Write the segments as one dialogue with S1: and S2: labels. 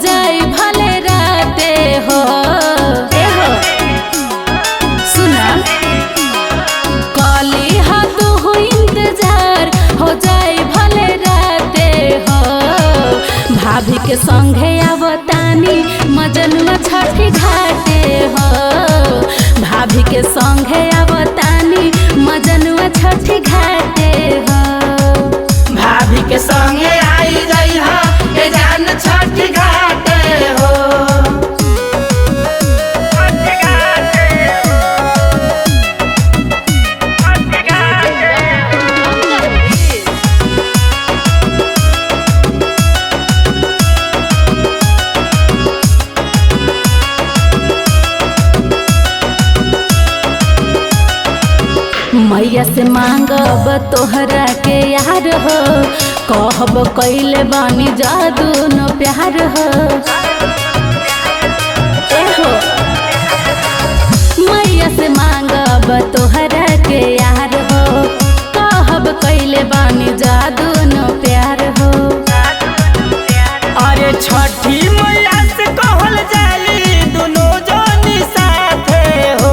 S1: जाए भले राते हो। ए हो सुना काली हाथ हो इंतजार हो जाए भले राते हो। भाभी के संगे आवतानी मजनुआ छठी घाटे हो। भाभी के संगे आवतानी मजनुआ छठी घाटे हो।
S2: भाभी के संगे आई गई हो ए जान छठी घाटे हो।
S1: मैया से मांगब तोहरा के यार हो। कहब कैले बानी जादू न प्यार हो। ए हो मैया से मांगब तोहरा के यार हो। कहब कैले बानी जादू न प्यार हो।
S2: अरे छठी मैया से कहल जाई दोनों जनी साथे हो।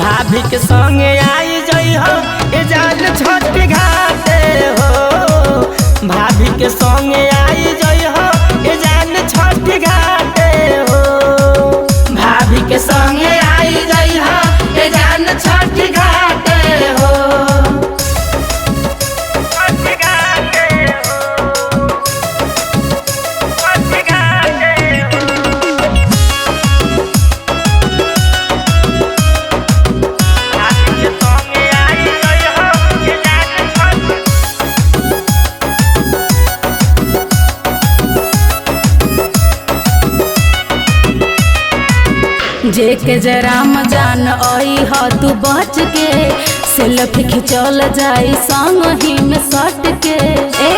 S2: भाभी के संगे आई जई हो ए जान छठी घाटे हो। भाभी के संगे आई जई हो ए जान छठी घाटे हो। भाभी के संगे आई जई हो ए जान छठी घाटे हो। छठी घाटे हो। छठी घाटे हो। भाभी के संगे आई जई हो ए जान छठी
S1: जे के जरा मजान आई हो तू बच के। सेल्फी खिंचल जाई संग ही में सट के। ए